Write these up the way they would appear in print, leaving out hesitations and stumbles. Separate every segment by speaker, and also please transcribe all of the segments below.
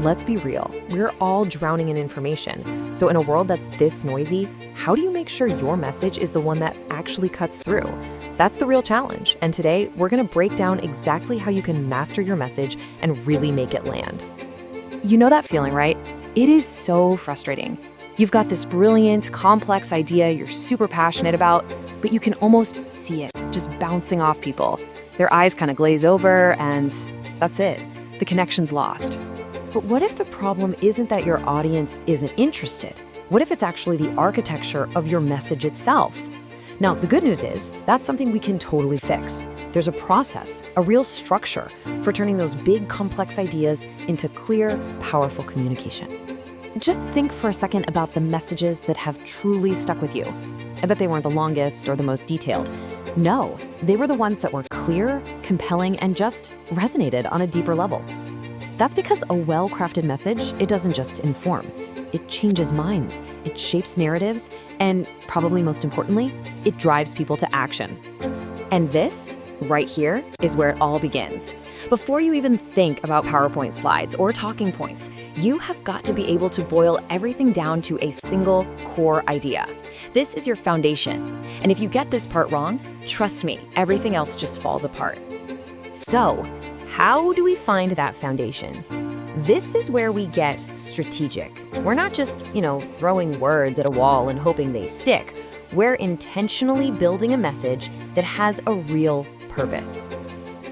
Speaker 1: let's be real, we're all drowning in information. So in a world that's this noisy, how do you make sure your message is the one that actually cuts through? That's the real challenge. And today, we're going to break down exactly how you can master your message and really make it land. You know that feeling, right? It is so frustrating. You've got this brilliant, complex idea you're super passionate about, but you can almost see it just bouncing off people. Their eyes kind of glaze over, and that's it. The connection's lost. But what if the problem isn't that your audience isn't interested? What if it's actually the architecture of your message itself? Now, the good news is that's something we can totally fix. There's a process, a real structure for turning those big, complex ideas into clear, powerful communication. Just think for a second about the messages that have truly stuck with you. I bet they weren't the longest or the most detailed. No, they were the ones that were clear, compelling, and just resonated on a deeper level. That's because a well-crafted message, it doesn't just inform. It changes minds, it shapes narratives, and probably most importantly, it drives people to action. And this, right here, is where it all begins. Before you even think about PowerPoint slides or talking points, you have got to be able to boil everything down to a single core idea. This is your foundation. And if you get this part wrong, trust me, everything else just falls apart. So, how do we find that foundation? This is where we get strategic. We're not just, throwing words at a wall and hoping they stick. We're intentionally building a message that has a real purpose.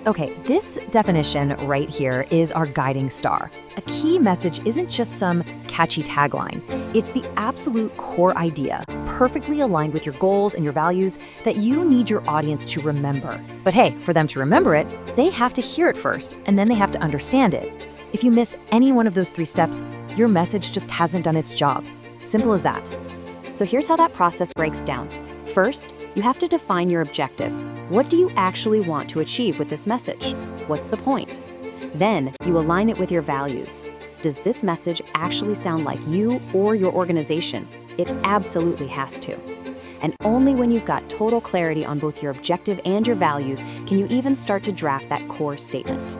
Speaker 1: Okay, this definition right here is our guiding star. A key message isn't just some catchy tagline. It's the absolute core idea, perfectly aligned with your goals and your values that you need your audience to remember. But hey, for them to remember it, they have to hear it first, and then they have to understand it. If you miss any one of those 3 steps, your message just hasn't done its job. Simple as that. So here's how that process breaks down. First, you have to define your objective. What do you actually want to achieve with this message? What's the point? Then, you align it with your values. Does this message actually sound like you or your organization? It absolutely has to. And only when you've got total clarity on both your objective and your values can you even start to draft that core statement.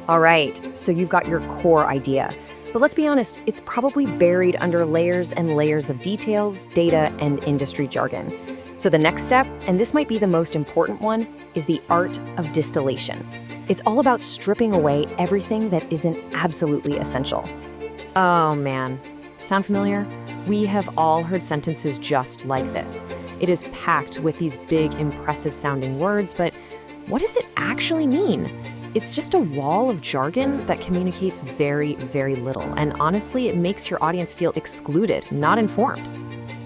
Speaker 1: All right, so you've got your core idea. But let's be honest, it's probably buried under layers and layers of details, data, and industry jargon. So the next step, and this might be the most important one, is the art of distillation. It's all about stripping away everything that isn't absolutely essential. Oh man, sound familiar? We have all heard sentences just like this. It is packed with these big, impressive sounding words, but what does it actually mean? It's just a wall of jargon that communicates very, very little. And honestly, it makes your audience feel excluded, not informed.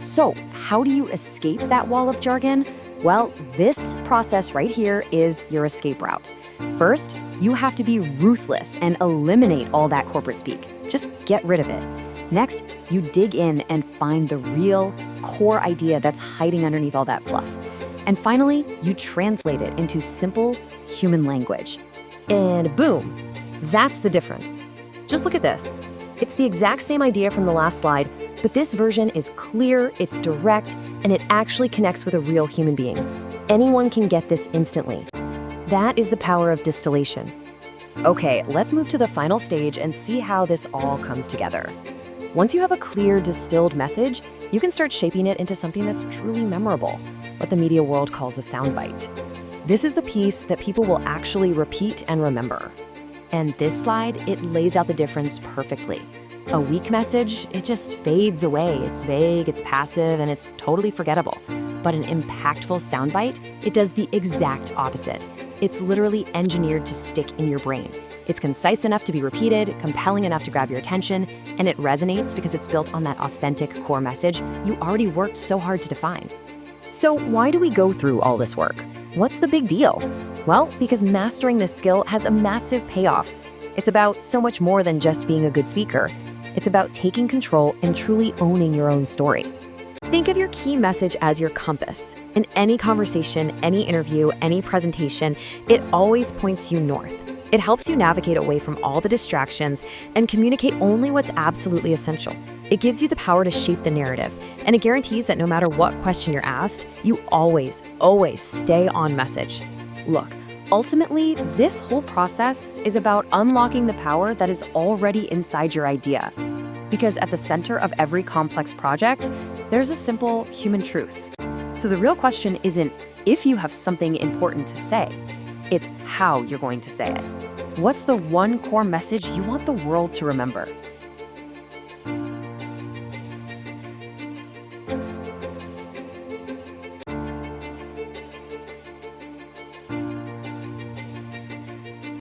Speaker 1: So, how do you escape that wall of jargon? Well, this process right here is your escape route. First, you have to be ruthless and eliminate all that corporate speak. Just get rid of it. Next, you dig in and find the real core idea that's hiding underneath all that fluff. And finally, you translate it into simple human language. And boom, that's the difference. Just look at this. It's the exact same idea from the last slide, but this version is clear, it's direct, and it actually connects with a real human being. Anyone can get this instantly. That is the power of distillation. Okay, let's move to the final stage and see how this all comes together. Once you have a clear, distilled message, you can start shaping it into something that's truly memorable, what the media world calls a soundbite. This is the piece that people will actually repeat and remember. And this slide, it lays out the difference perfectly. A weak message, it just fades away. It's vague, it's passive, and it's totally forgettable. But an impactful soundbite, it does the exact opposite. It's literally engineered to stick in your brain. It's concise enough to be repeated, compelling enough to grab your attention, and it resonates because it's built on that authentic core message you already worked so hard to define. So why do we go through all this work? What's the big deal? Well, because mastering this skill has a massive payoff. It's about so much more than just being a good speaker. It's about taking control and truly owning your own story. Think of your key message as your compass. In any conversation, any interview, any presentation, it always points you north. It helps you navigate away from all the distractions and communicate only what's absolutely essential. It gives you the power to shape the narrative, and it guarantees that no matter what question you're asked, you always stay on message. Look, Ultimately, this whole process is about unlocking the power that is already inside your idea. Because at the center of every complex project, there's a simple human truth. So the real question isn't if you have something important to say, it's how you're going to say it. What's the one core message you want the world to remember?